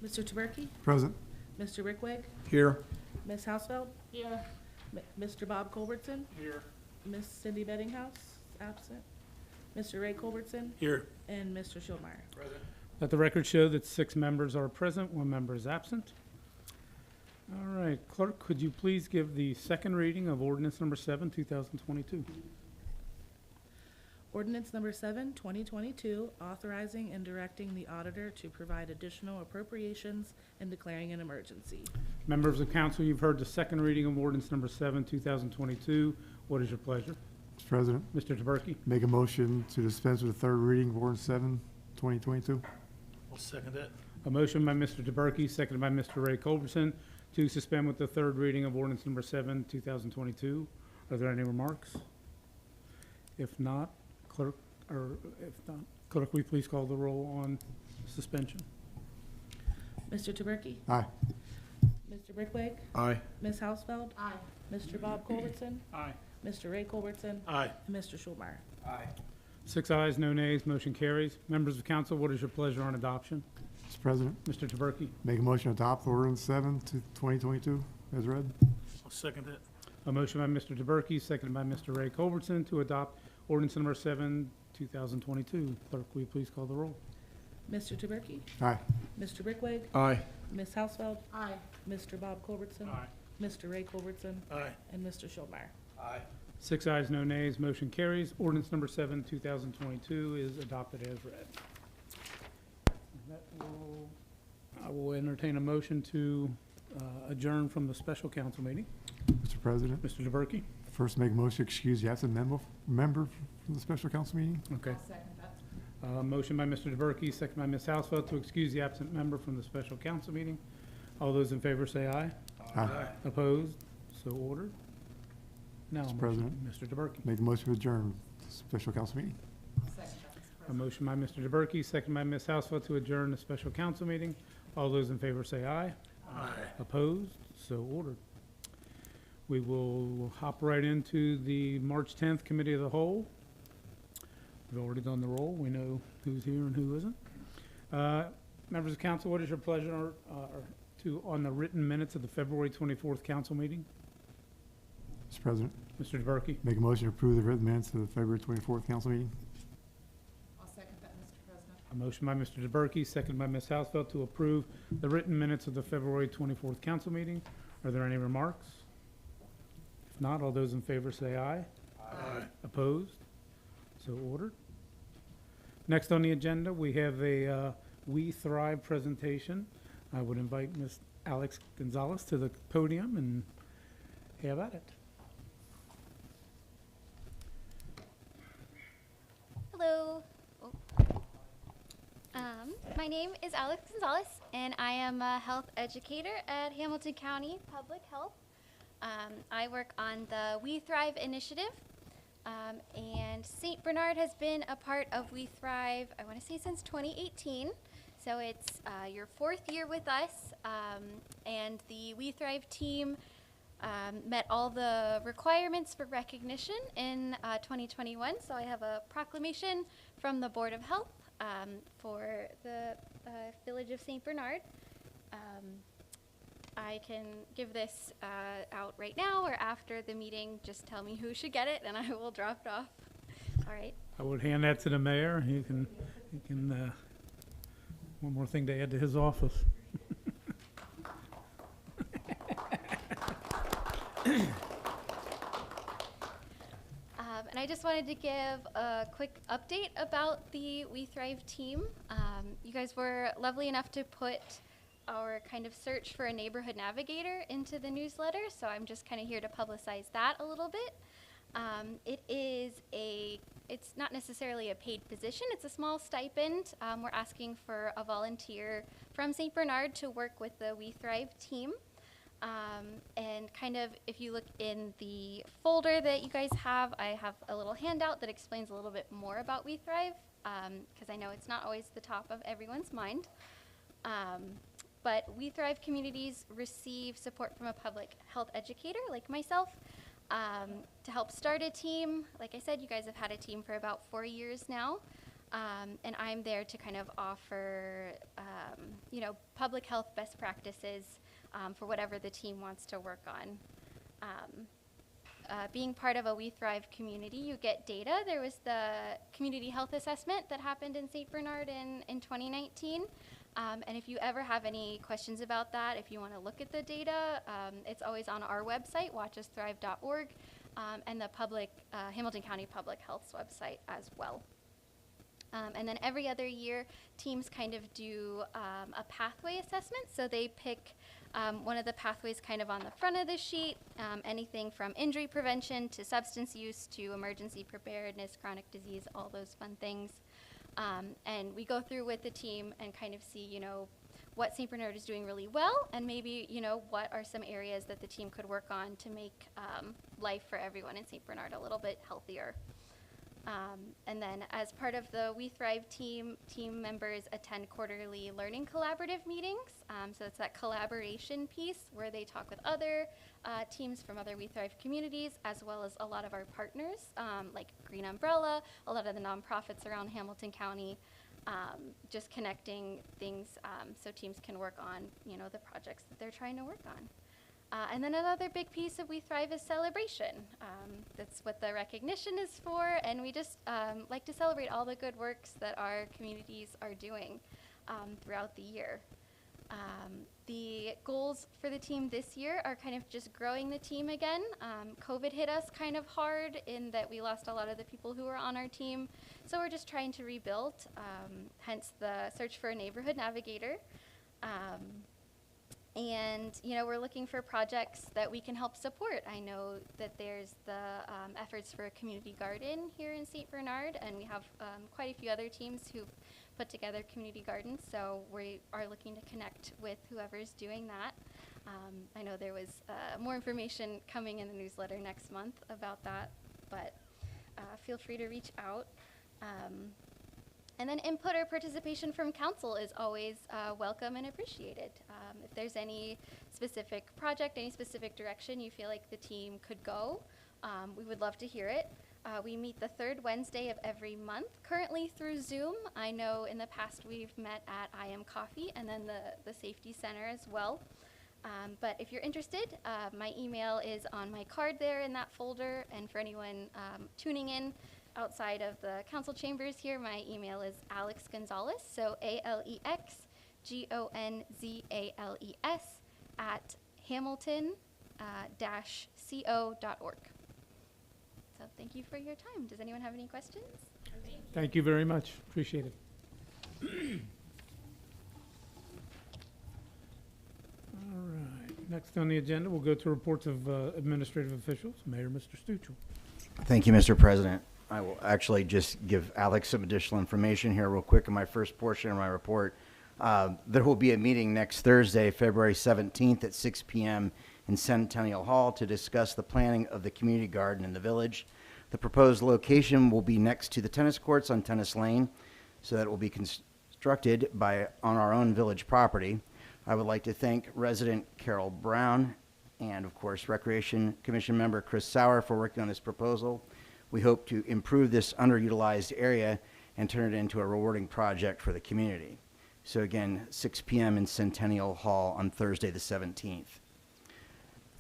Mr. Taberkey, Present. Mr. Rickwig, Here. Ms. Hausfeld, Here. Mr. Bob Culbertson, Here. Miss Cindy Bettinghouse, absent, Mr. Ray Culbertson, Here. and Mr. Schulmeyer. Present. Let the record show that 6 members are present, 1 member is absent. All right, clerk, could you please give the second reading of ordinance number 7, 2022? Ordinance number 7, 2022, authorizing and directing the auditor to provide additional appropriations and declaring an emergency. Members of council, you've heard the second reading of ordinance number 7, 2022. What is your pleasure? Mr. President, Mr. Taberkey? make a motion to dispense with the third reading of ordinance 7, 2022. I'll second that. A motion by Mr. Taberkey, seconded by Mr. Ray Culbertson, to suspend with the third reading of ordinance number 7, 2022. Are there any remarks? If not, clerk, will you please call the roll on suspension? Mr. Taberkey, Aye. Mr. Rickwig, Aye. Ms. Hausfeld, Aye. Mr. Bob Culbertson, Aye. Mr. Ray Culbertson, Aye. and Mr. Schulmeyer. Aye. 6 ayes, no nays, motion carries. Members of council, what is your pleasure on adoption? Mr. President, Mr. Taberkey? make a motion to adopt ordinance 7 to 2022 as read. I'll second that. A motion by Mr. Taberkey, seconded by Mr. Ray Culbertson, to adopt ordinance number 7, 2022. Clerk, will you please call the roll? Mr. Taberkey, Aye. Mr. Rickwig, Aye. Ms. Hausfeld, Aye. Mr. Bob Culbertson, Mr. Ray Culbertson, Aye. and Mr. Schulmeyer. Aye. 6 ayes, no nays, motion carries. Ordinance number 7, 2022 is adopted as read. I will entertain a motion to adjourn from the special council meeting. Mr. President, Mr. Taberkey? first make a motion to excuse the absent member from the special council meeting. Okay. I'll second that. Motion by Mr. Taberkey, second by Ms. Hausfeld, to excuse the absent member from the special council meeting. All those in favor say aye. Aye. Opposed? So ordered. Now, Mr. President. Mr. Taberkey. Make a motion to adjourn the special council meeting. I'll second that, Mr. A President. motion by Mr. Taberkey, second by Ms. Hausfeld, to adjourn the special council meeting. All those in favor say aye. Aye. Opposed? So ordered. We will hop right into the March 10th Committee of the Whole. We've already done the roll. We know who's here and who isn't. Members of council, what is your pleasure on the written minutes of the February 24th council meeting? Mr. President, Mr. Taberkey? make a motion to approve the written minutes of the February 24th council meeting. I'll second that, Mr. President. A motion by Mr. Taberkey, second by Ms. Hausfeld, to approve the written minutes of the February 24th council meeting. Are there any remarks? If not, all those in favor say aye. Aye. Opposed? So ordered. Next on the agenda, we have a We Thrive presentation. I would invite Ms. Alex Gonzalez to the podium and have at it. Hello. My name is Alex Gonzalez, and I am a health educator at Hamilton County Public Health. I work on the We Thrive initiative, and St. Bernard has been a part of We Thrive, I want to say since 2018. So it's your 4th year with us, and the We Thrive team met all the requirements for recognition in 2021. So I have a proclamation from the Board of Health for the Village of St. Bernard. I can give this out right now or after the meeting. Just tell me who should get it, and I will drop it off. All right. I would hand that to the mayor. He can one more thing to add to his office. And I just wanted to give a quick update about the We Thrive team. You guys were lovely enough to put our kind of search for a neighborhood navigator into the newsletter, so I'm just kind of here to publicize that a little bit. It's not necessarily a paid position, it's a small stipend. We're asking for a volunteer from St. Bernard to work with the We Thrive team. And kind of, if you look in the folder that you guys have, I have a little handout that explains a little bit more about We Thrive, because I know it's not always the top of everyone's mind. But We Thrive communities receive support from a public health educator like myself to help start a team. Like I said, you guys have had a team for about 4 years now. And I'm there to kind of offer, public health best practices for whatever the team wants to work on. Being part of a We Thrive community, you get data. There was the community health assessment that happened in St. Bernard in 2019. And if you ever have any questions about that, if you want to look at the data, it's always on our website, watchusthrive.org, and the Hamilton County Public Health's website as well. And then every other year, teams kind of do a pathway assessment. So they pick one of the pathways kind of on the front of the sheet, anything from injury prevention to substance use to emergency preparedness, chronic disease, all those fun things. And we go through with the team and kind of see, what St. Bernard is doing really well, and maybe, what are some areas that the team could work on to make life for everyone in St. Bernard a little bit healthier. And then as part of the We Thrive team members attend quarterly learning collaborative meetings. So it's that collaboration piece where they talk with other teams from other We Thrive communities, as well as a lot of our partners, like Green Umbrella, a lot of the nonprofits around Hamilton County, just connecting things so teams can work on, the projects that they're trying to work on. And then another big piece of We Thrive is celebration. That's what the recognition is for, and we just like to celebrate all the good works that our communities are doing throughout the year. The goals for the team this year are kind of just growing the team again. COVID hit us kind of hard in that we lost a lot of the people who were on our team, so we're just trying to rebuild, hence the search for a neighborhood navigator. And, we're looking for projects that we can help support. I know that there's the efforts for a community garden here in St. Bernard, and we have quite a few other teams who've put together community gardens, so we are looking to connect with whoever's doing that. I know there was more information coming in the newsletter next month about that, but feel free to reach out. And then input or participation from council is always welcome and appreciated. If there's any specific project, any specific direction you feel like the team could go, we would love to hear it. We meet the third Wednesday of every month, currently through Zoom. I know in the past we've met at I Am Coffee and then the Safety Center as well. But if you're interested, my email is on my card there in that folder. And for anyone tuning in, outside of the council chambers here, my email is Alex Gonzalez, so AlexGonzales at hamilton-co.org. So thank you for your time. Does anyone have any questions? Thank you very much. Appreciate it. All right. Next on the agenda, we'll go to reports of administrative officials. Mayor, Mr. Stuchel. Thank you, Mr. President. I will actually just give Alex some additional information here real quick in my first portion of my report. There will be a meeting next Thursday, February 17th at 6 p.m. in Centennial Hall to discuss the planning of the community garden in the village. The proposed location will be next to the tennis courts on Tennis Lane, so that it will be constructed on our own village property. I would like to thank resident Carol Brown and, of course, Recreation Commission member Chris Sauer for working on this proposal. We hope to improve this underutilized area and turn it into a rewarding project for the community. So again, 6 p.m. in Centennial Hall on Thursday the 17th.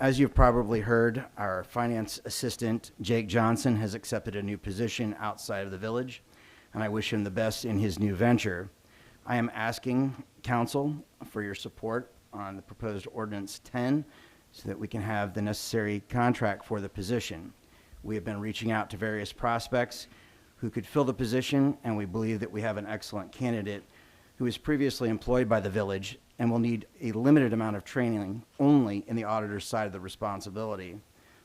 As you've probably heard, our finance assistant, Jake Johnson, has accepted a new position outside of the village, and I wish him the best in his new venture. I am asking council for your support on the proposed Ordinance 10 so that we can have the necessary contract for the position. We have been reaching out to various prospects who could fill the position, and we believe that we have an excellent candidate who was previously employed by the village and will need a limited amount of training only in the auditor's side of the responsibility.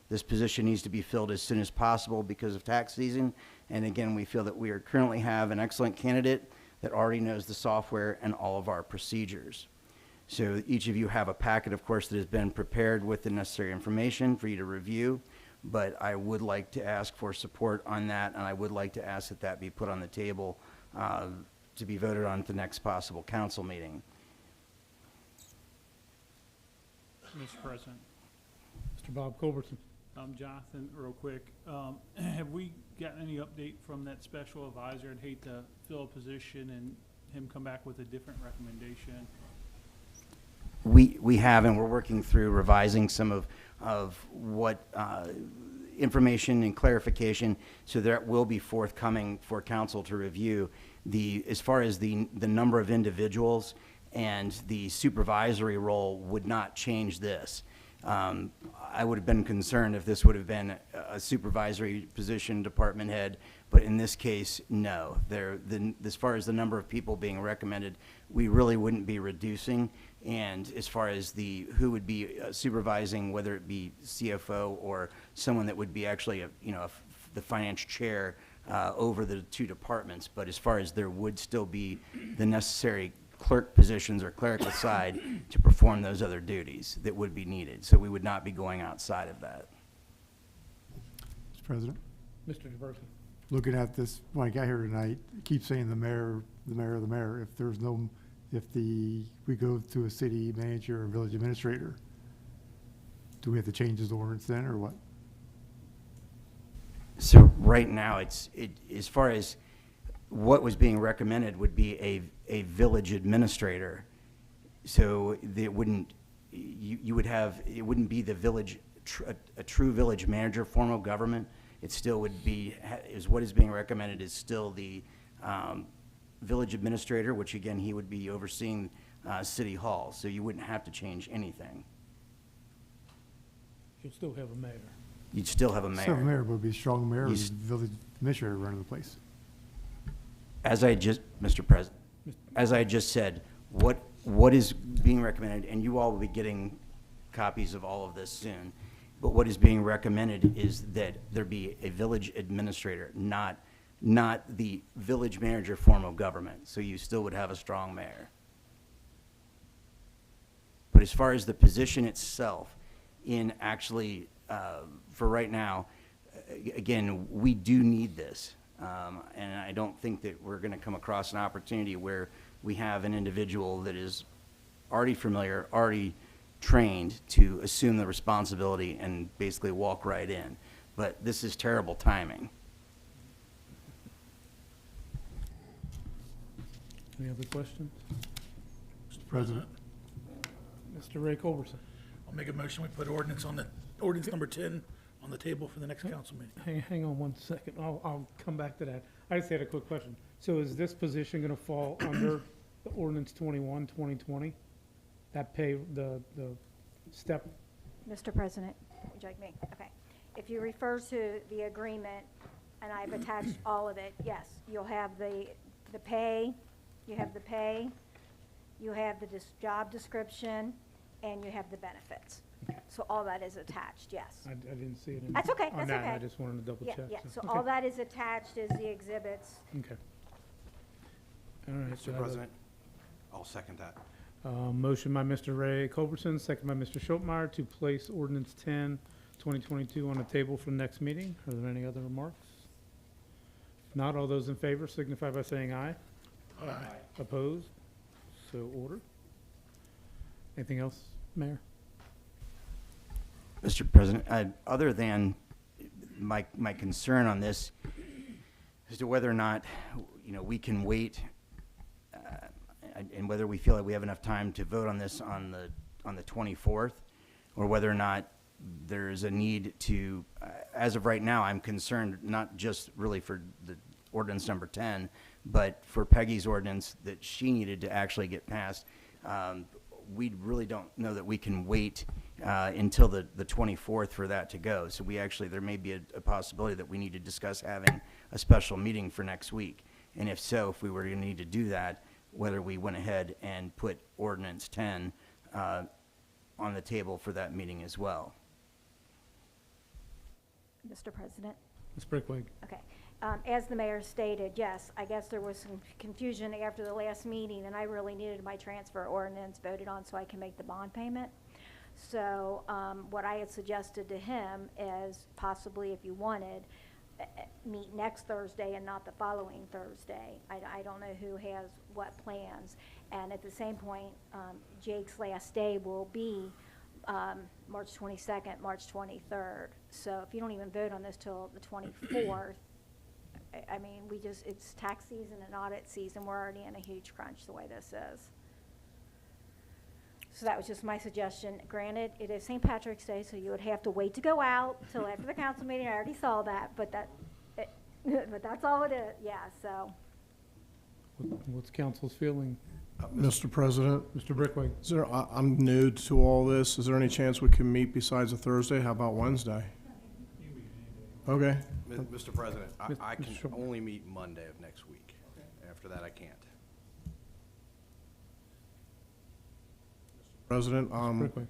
This position needs to be filled as soon as possible because of tax season, and again, we feel that we currently have an excellent candidate that already knows the software and all of our procedures. So each of you have a packet, of course, that has been prepared with the necessary information for you to review. But I would like to ask for support on that, and I would like to ask that that be put on the table to be voted on at the next possible council meeting. Mr. President, Mr. Bob Culbertson. Jonathan, real quick, have we gotten any update from that special advisor? I'd hate to fill a position and him come back with a different recommendation. We have, and we're working through revising some of what information and clarification, so that will be forthcoming for council to review. As far as the number of individuals and the supervisory role would not change this. I would have been concerned if this would have been a supervisory position, department head, but in this case, no. As far as the number of people being recommended, we really wouldn't be reducing. And as far as who would be supervising, whether it be CFO or someone that would be actually the finance chair over the two departments, but as far as there would still be the necessary clerk positions or clerical side to perform those other duties that would be needed. So we would not be going outside of that. Mr. President, Mr. DeBerke. looking at this, when I got here tonight, it keeps saying the mayor, the mayor, the mayor. If we go to a city manager or village administrator, do we have to change this ordinance then, or what? So right now, as far as what was being recommended would be a village administrator. So it wouldn't, it wouldn't be the village, a true village manager form of government. It still would be, what is being recommended is still the village administrator, which again, he would be overseeing City Hall. So you wouldn't have to change anything. You'll still have a mayor. You'd still have a mayor. So the mayor would be a strong mayor, or He's- village administrator running the place. Mr. President, as I just said, what is being recommended, and you all will be getting copies of all of this soon, but what is being recommended is that there be a village administrator, not the village manager form of government. So you still would have a strong mayor. But as far as the position itself, in actually, for right now, again, we do need this. And I don't think that we're going to come across an opportunity where we have an individual that is already familiar, already trained to assume the responsibility and basically walk right in. But this is terrible timing. Any other questions? Mr. President, Mr. Ray Culberson. I'll make a motion, we put ordinance number 10 on the table for the next council meeting. Hang on one second. I'll come back to that. I just had a quick question. So is this position going to fall under the ordinance 21, 2020? That pay, the step, Mr. President, would you like me? Okay. If you refer to the agreement, and I've attached all of it, yes, you'll have the pay, you have the pay, you have the job description, and you have the benefits. So all that is attached, yes. I didn't see it in. That's okay, on that's that. okay. I just wanted to double Yeah, check. yeah, so okay. all that is attached is the exhibits. Okay. All right. so I Mr. have a- President, I'll second that. Motion by Mr. Ray Culberson, second by Mr. Schultmeyer to place ordinance 10, 2022 on the table for the next meeting. Are there any other remarks? If not, all those in favor signify by saying aye. Aye. Opposed? So ordered. Anything else, Mayor? Mr. President, other than my concern on this as to whether or not, we can wait, and whether we feel like we have enough time to vote on this on the 24th, or whether or not there's a need to, as of right now, I'm concerned not just really for the ordinance number 10, but for Peggy's ordinance that she needed to actually get passed. We really don't know that we can wait until the 24th for that to go. So there may be a possibility that we need to discuss having a special meeting for next week. And if so, if we were to need to do that, whether we went ahead and put ordinance 10 on the table for that meeting as well. Mr. President? Ms. Brickwig. Okay. As the mayor stated, yes, I guess there was some confusion after the last meeting, and I really needed my transfer ordinance voted on so I can make the bond payment. So what I had suggested to him is possibly, if you wanted, meet next Thursday and not the following Thursday. I don't know who has what plans. And at the same point, Jake's last day will be March 22nd, March 23rd. So if you don't even vote on this till the 24th, I mean, it's tax season and audit season. We're already in a huge crunch the way this is. So that was just my suggestion. Granted, it is St. Patrick's Day, so you would have to wait to go out till after the council meeting. I already saw that, but but that's all it is, yeah, so. What's council's feeling? Mr. President, Mr. Brickway? I'm new to all this. Is there any chance we can meet besides a Thursday? How about Wednesday? Okay. Mr. President, I Mr. can Schultz. only meet Monday of next week. After that, I can't. President, Brickway?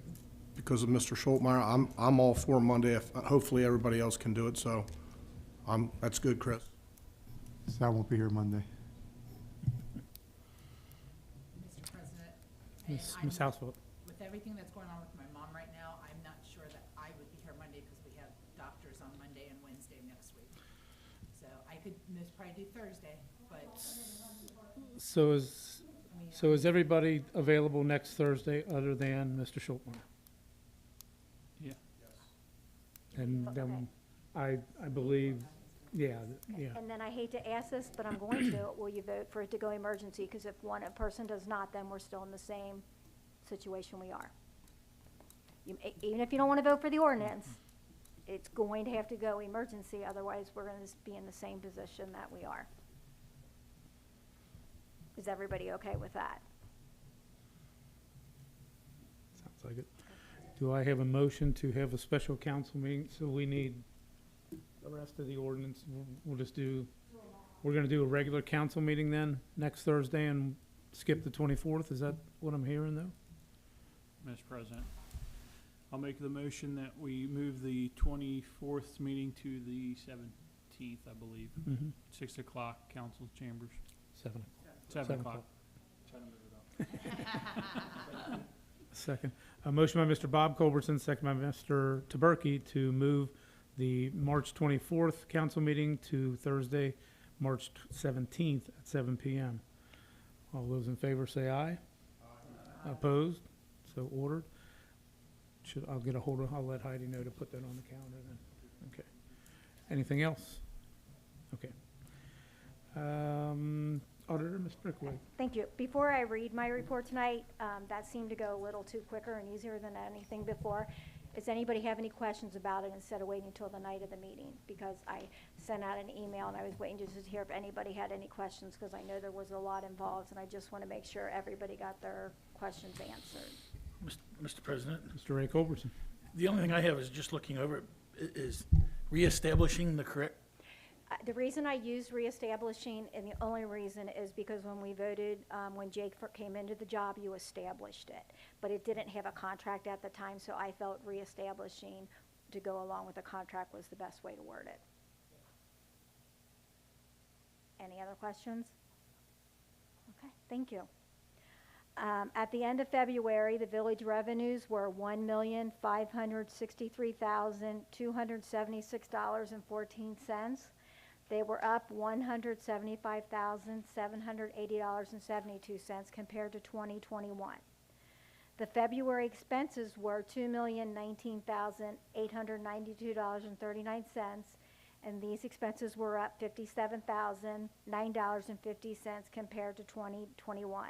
because of Mr. Schultmeyer, I'm all for Monday. If hopefully everybody else can do it, so that's good, Chris. So I won't be here Monday. Mr. President, Ms. and Housefeld? with everything that's going on with my mom right now, I'm not sure that I would be here Monday because we have doctors on Monday and Wednesday next week. So I could probably do Thursday, but So is everybody available next Thursday other than Mr. Schultmeyer? Yeah. And then I believe, yeah. And then I hate to ask this, but I'm going to, will you vote for it to go emergency? Because if a person does not, then we're still in the same situation we are. Even if you don't want to vote for the ordinance, it's going to have to go emergency, otherwise we're going to be in the same position that we are. Is everybody okay with that? Sounds like it. Do I have a motion to have a special council meeting? So we need the rest of the ordinance. We're going to do a regular council meeting then next Thursday and skip the 24th? Is that what I'm hearing though? Mr. President, I'll make the motion that we move the 24th meeting to the 17th, I believe. 6 o'clock, council chambers. 7 o'clock. Trying to move it up. Second. A motion by Mr. Bob Culbertson, second by Mr. Taberkey to move the March 24th council meeting to Thursday, March 17th at 7 p.m. All those in favor say aye. Opposed? So ordered. I'll let Heidi know to put that on the calendar then. Okay. Anything else? Okay. Auditor, Ms. Brickway. Thank you. Before I read my report tonight, that seemed to go a little too quicker and easier than anything before. Does anybody have any questions about it instead of waiting until the night of the meeting? Because I sent out an email and I was waiting just to hear if anybody had any questions because I know there was a lot involved and I just want to make sure everybody got their questions answered. Mr. President, Mr. Ray Culbertson. the only thing I have is just looking over it, is reestablishing the correct. The reason I used reestablishing, and the only reason is because when we voted, when Jake came into the job, you established it. But it didn't have a contract at the time, so I felt reestablishing to go along with the contract was the best way to word it. Any other questions? Okay, thank you. At the end of February, the village revenues were $1,563,276.14. They were up $175,780.72 compared to 2021. The February expenses were $2,019,892.39, and these expenses were up $57,009.50 compared to 2021.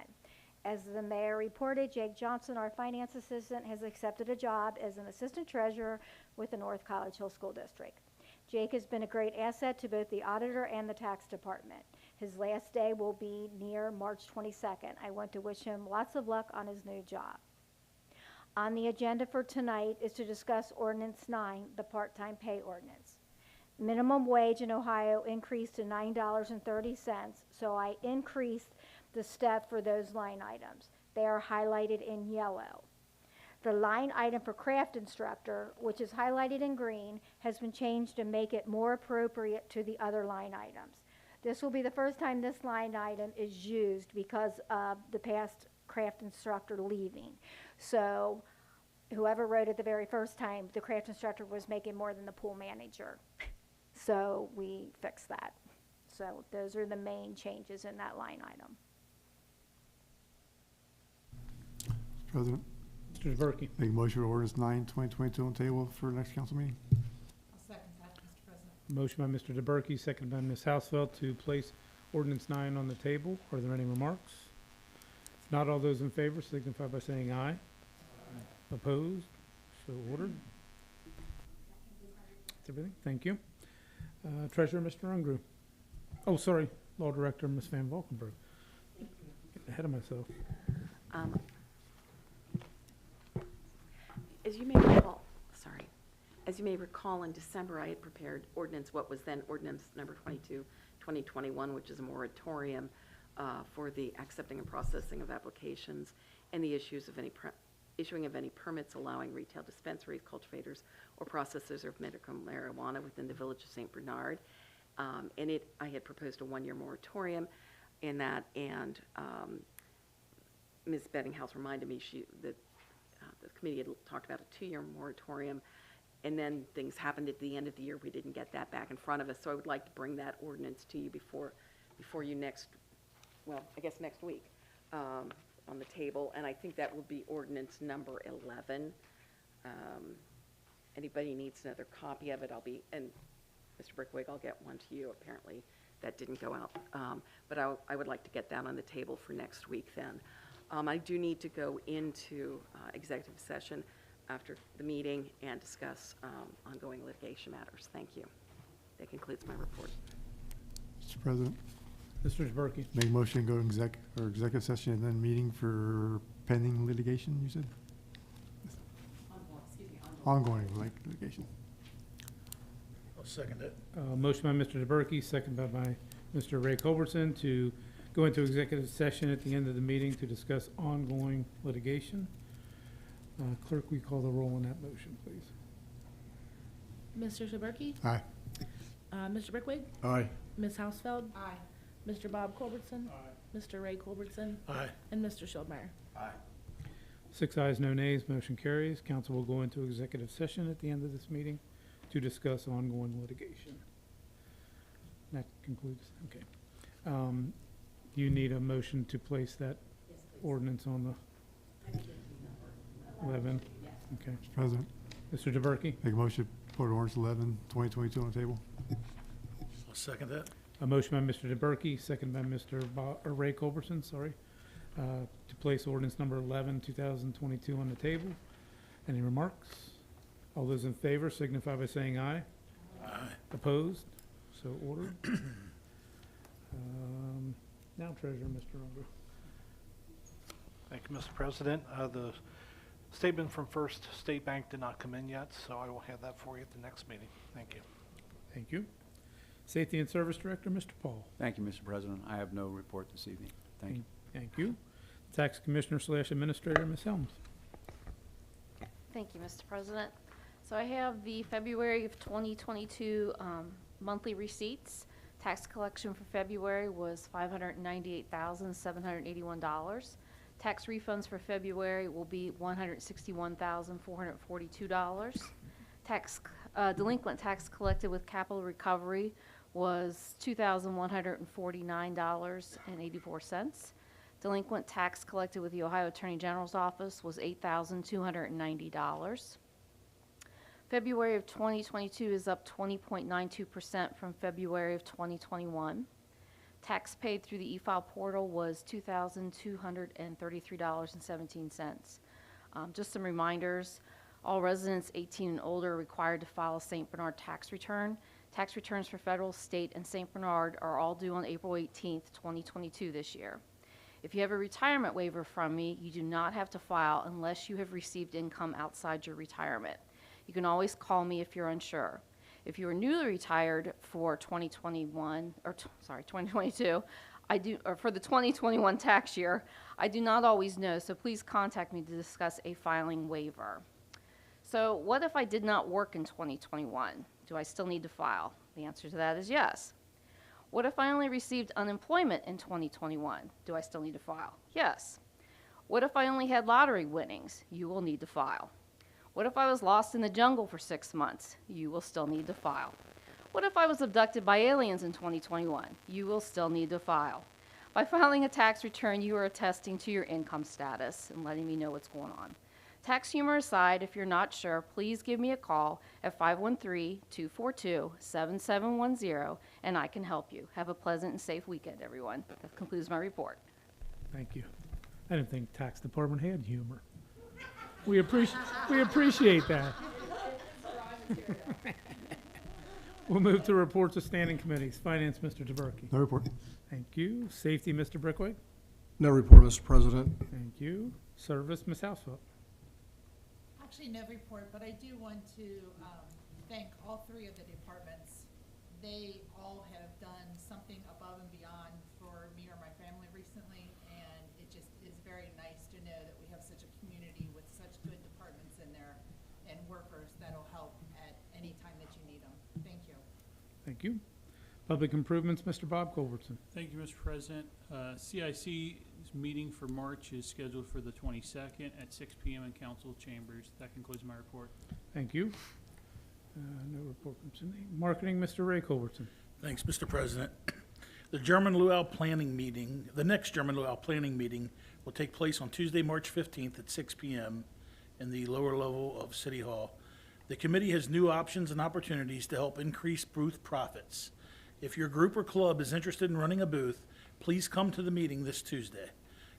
As the mayor reported, Jake Johnson, our finance assistant, has accepted a job as an assistant treasurer with the North College Hill School District. Jake has been a great asset to both the auditor and the tax department. His last day will be near March 22nd. I want to wish him lots of luck on his new job. On the agenda for tonight is to discuss Ordinance 9, the part-time pay ordinance. Minimum wage in Ohio increased to $9.30, so I increased the step for those line items. They are highlighted in yellow. The line item for craft instructor, which is highlighted in green, has been changed to make it more appropriate to the other line items. This will be the first time this line item is used because of the past craft instructor leaving. So whoever wrote it the very first time, the craft instructor was making more than the pool manager. So we fixed that. So those are the main changes in that line item. Mr. President, Mr. Taberkey. make a motion for ordinance 9, 2022 on table for next council meeting. I'll second that, Mr. President. Motion by Mr. DeBerke, seconded by Ms. Hausfeld to place ordinance 9 on the table. Are there any remarks? If not, all those in favor signify by saying aye. Opposed? So ordered. That's everything. Thank you. Treasurer, Mr. Ungrue. Oh, sorry, Law Director, Ms. Van Valkenburg. Getting ahead of myself. As you may recall, as you may recall, in December, I had prepared ordinance, what was then ordinance number 22, 2021, which is a moratorium for the accepting and processing of applications and the issues of issuing of any permits allowing retail dispensaries, cultivators, or processors of medical marijuana within the village of St. Bernard. I had proposed a one-year moratorium in that, and Ms. Bettinghouse reminded me that the committee had talked about a 2-year moratorium, and then things happened at the end of the year. We didn't get that back in front of us, so I would like to bring that ordinance to you before you next week on the table, and I think that will be ordinance number 11. Anybody needs another copy of it, and Mr. Brickwig, I'll get one to you. Apparently that didn't go out, but I would like to get that on the table for next week then. I do need to go into executive session after the meeting and discuss ongoing litigation matters. Thank you. That concludes my report. Mr. President, Mr. DeBerke. make a motion to go to executive session and then meeting for pending litigation, you said? Ongoing litigation. I'll second it. Motion by Mr. DeBerke, seconded by Mr. Ray Culbertson to go into executive session at the end of the meeting to discuss ongoing litigation. Clerk, will you call the roll on that motion, please? Mr. Shaberky? Aye. Mr. Brickwig? Aye. Ms. Hausfeld? Aye. Mr. Bob Culbertson? Mr. Ray Culbertson? Aye. And Mr. Schildmeyer. Aye. 6 ayes, no nays, motion carries. Council will go into executive session at the end of this meeting to discuss ongoing litigation. That concludes, okay. You need a motion to place that ordinance on the 11? Okay. Mr. President, Mr. DeBerke, make a motion to put ordinance 11, 2022 on the table. I'll second that. a motion by Mr. DeBerke, second by Mr. Ray Culbertson, sorry, to place ordinance number 11, 2022 on the table. Any remarks? All those in favor signify by saying aye. Aye. Opposed? So ordered. Now, Treasurer, Mr. Unger. Thank you, Mr. President. The statement from First State Bank did not come in yet, so I will have that for you at the next meeting. Thank you. Thank you. Safety and Service Director, Mr. Paul. Thank you, Mr. President. I have no report this evening. Thank you. Thank you. Tax Commissioner / Administrator, Ms. Helms. Thank you, Mr. President. So I have the February of 2022 monthly receipts. Tax collection for February was $598,781. Tax refunds for February will be $161,442. Delinquent tax collected with capital recovery was $2,149.84. Delinquent tax collected with the Ohio Attorney General's Office was $8,290. February of 2022 is up 20.92% from February of 2021. Tax paid through the e-file portal was $2,233.17. Just some reminders. All residents 18 and older are required to file a St. Bernard tax return. Tax returns for federal, state, and St. Bernard are all due on April 18th, 2022 this year. If you have a retirement waiver from me, you do not have to file unless you have received income outside your retirement. You can always call me if you're unsure. If you are newly retired for 2022, or for the 2021 tax year, I do not always know, so please contact me to discuss a filing waiver. So what if I did not work in 2021? Do I still need to file? The answer to that is yes. What if I only received unemployment in 2021? Do I still need to file? Yes. What if I only had lottery winnings? You will need to file. What if I was lost in the jungle for 6 months? You will still need to file. What if I was abducted by aliens in 2021? You will still need to file. By filing a tax return, you are attesting to your income status and letting me know what's going on. Tax humor aside, if you're not sure, please give me a call at 513-242-7710, and I can help you. Have a pleasant and safe weekend, everyone. That concludes my report. Thank you. I didn't think tax department had humor. We appreciate that. We'll move to reports of standing committees. Finance, Mr. DeBerke. No report. Thank you. Safety, Mr. Brickway. No report, Mr. President. Thank you. Service, Ms. Housefeld. Actually, no report, but I do want to thank all three of the departments. They all have done something above and beyond for me or my family recently, and it just is very nice to know that we have such a community with such good departments in there and workers that'll help at any time that you need them. Thank you. Thank you. Public improvements, Mr. Bob Culbertson. Thank you, Mr. President. CIC's meeting for March is scheduled for the 22nd at 6 p.m. in council chambers. That concludes my report. Thank you. No report from Cindy. Marketing, Mr. Ray Culbertson. Thanks, Mr. President. The Luau planning meeting, the next Luau planning meeting will take place on Tuesday, March 15th at 6 p.m. in the lower level of City Hall. The committee has new options and opportunities to help increase booth profits. If your group or club is interested in running a booth, please come to the meeting this Tuesday.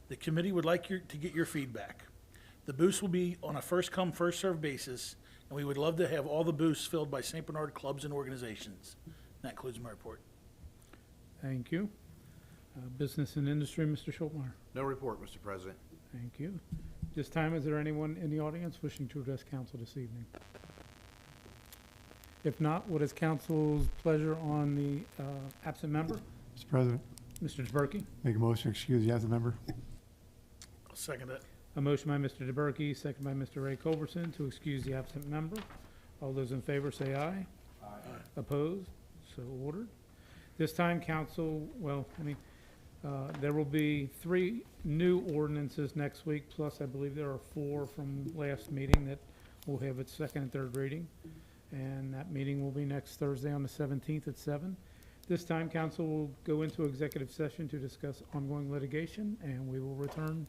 The committee would like to get your feedback. The booths will be on a first-come, first-served basis, and we would love to have all the booths filled by St. Bernard clubs and organizations. That concludes my report. Thank you. Business and industry, Mr. Schultmeyer. No report, Mr. President. Thank you. This time, is there anyone in the audience wishing to address council this evening? If not, what is council's pleasure on the absent member? Mr. President, Mr. DeBerke. make a motion to excuse the absent member. I'll second it. A motion by Mr. DeBerke, second by Mr. Ray Culbertson to excuse the absent member. All those in favor say aye. Aye. Opposed? So ordered. This time, council, there will be 3 new ordinances next week, plus I believe there are 4 from last meeting that will have its second and third reading. And that meeting will be next Thursday on the 17th at 7. This time, council will go into executive session to discuss ongoing litigation, and we will return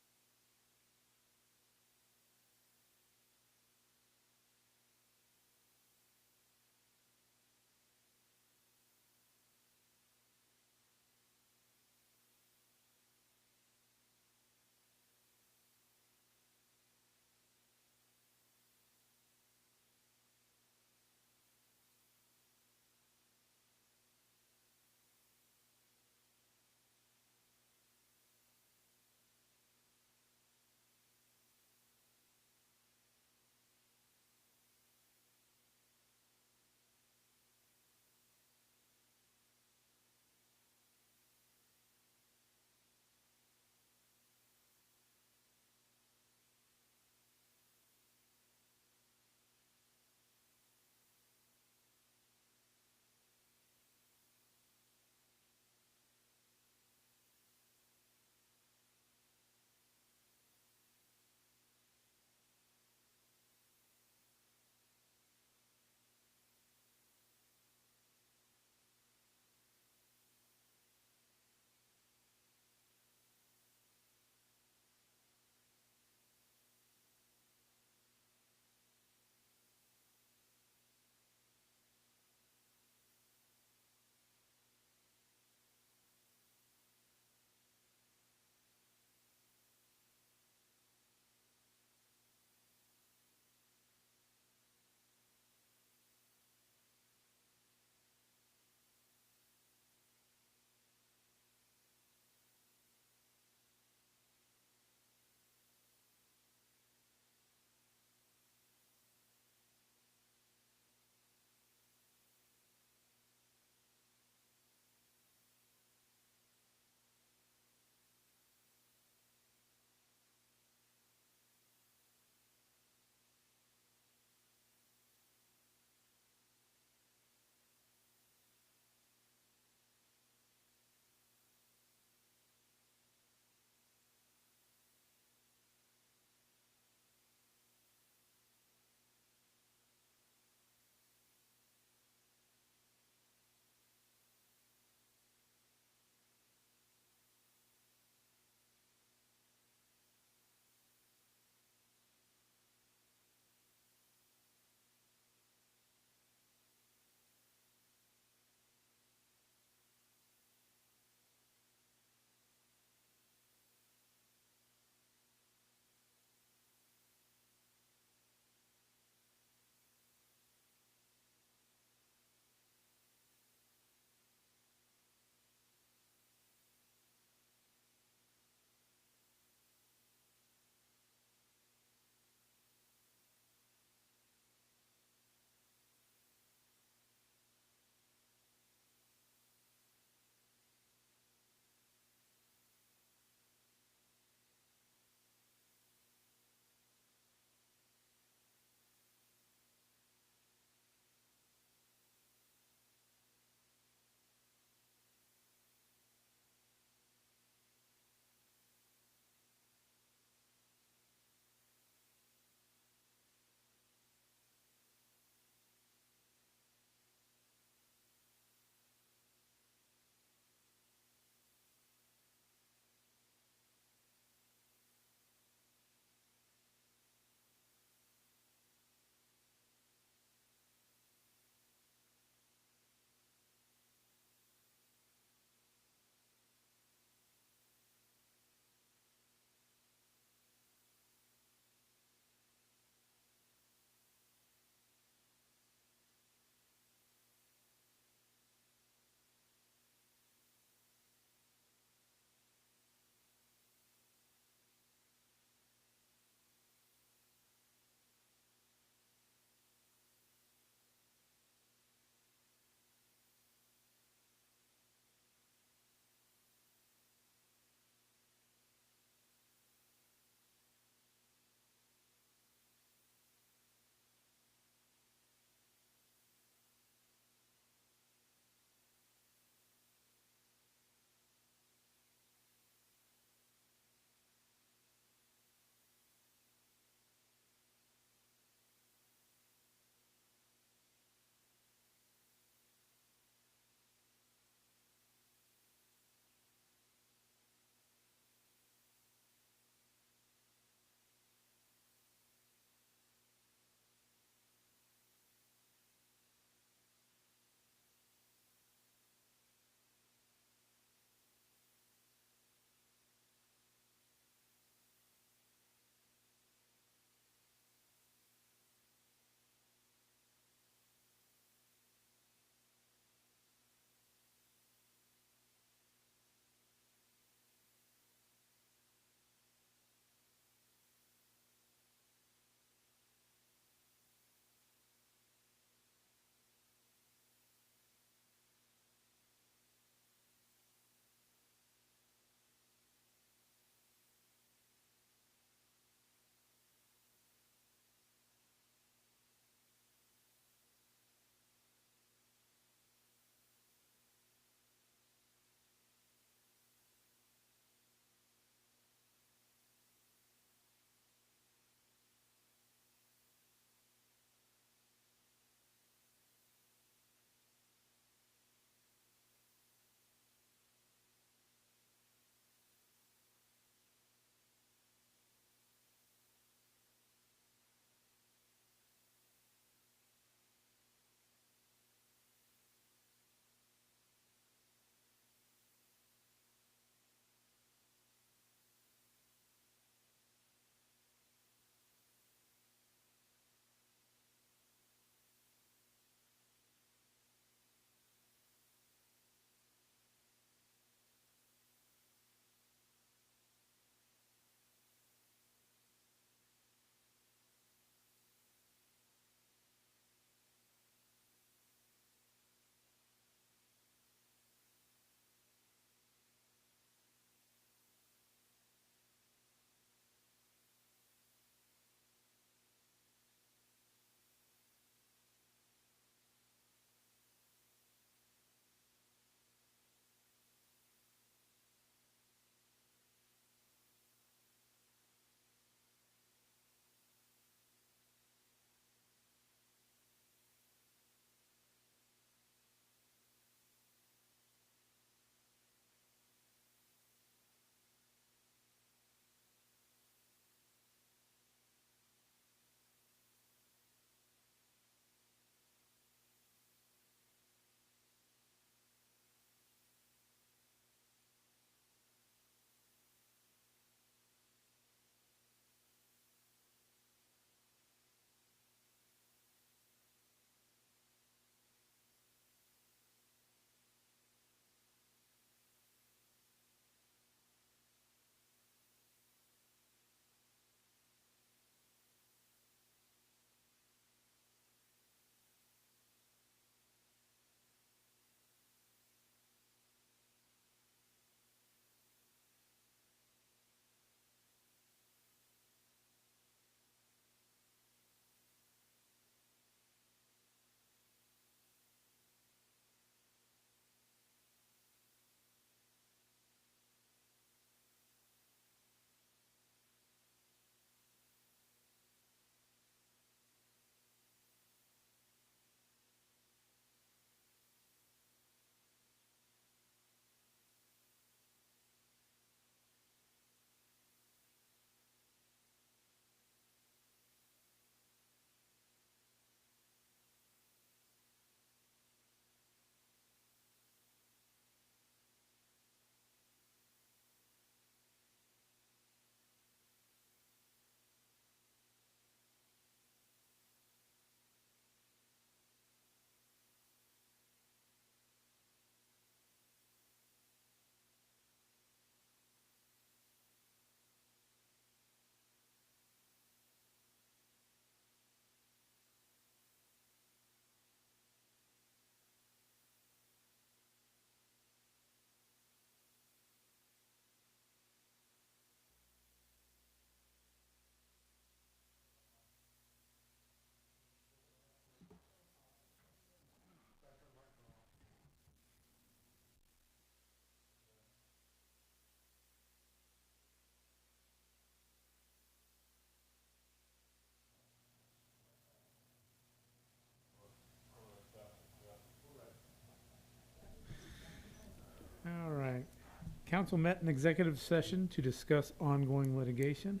council met in executive session to discuss ongoing litigation.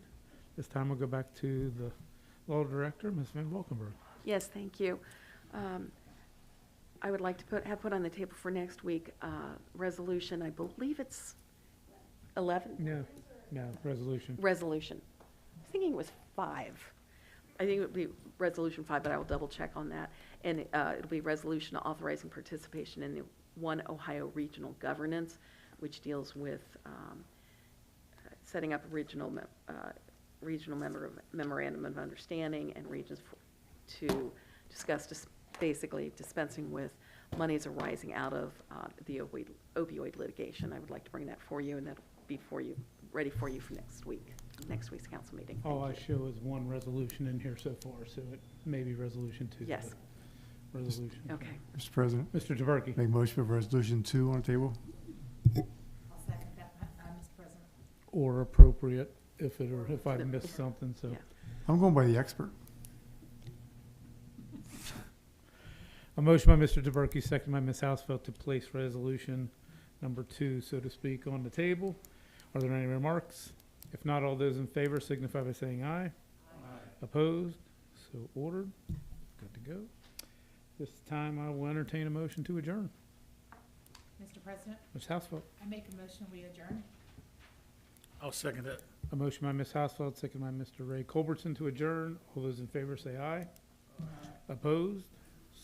This time we'll go back to the law director, Ms. Van Valkenburg. Yes, thank you. I would like to have put on the table for next week, resolution, I believe it's 11? Yeah, resolution. Resolution. I was thinking it was 5. I think it would be resolution 5, but I will double check on that. And it'll be resolution authorizing participation in the One Ohio Regional Governance, which deals with setting up a regional memorandum of understanding and regions to discuss basically dispensing with monies arising out of the opioid litigation. I would like to bring that for you, and that'll be ready for you for next week's council meeting. All I Thank you. show is one resolution in here so far, so it may be resolution 2. Yes. but Resolution. Okay. Mr. President, Mr. Javerke. make motion for resolution 2 on the table. I'll second that, Mr. President. Or appropriate if I missed something, so. Yeah. I'm going by the expert. A motion by Mr. Javerke, second by Ms. Hausfeld to place resolution number 2, so to speak, on the table. Are there any remarks? If not, all those in favor signify by saying aye. Opposed? So ordered. Good to go. This time I will entertain a motion to adjourn. Mr. President, Ms. Hausfeld. I make a motion, we adjourn. I'll second that. A motion by Ms. Hausfeld, second by Mr. Ray Culbertson to adjourn. All those in favor say aye. Opposed?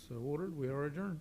So ordered. We are adjourned.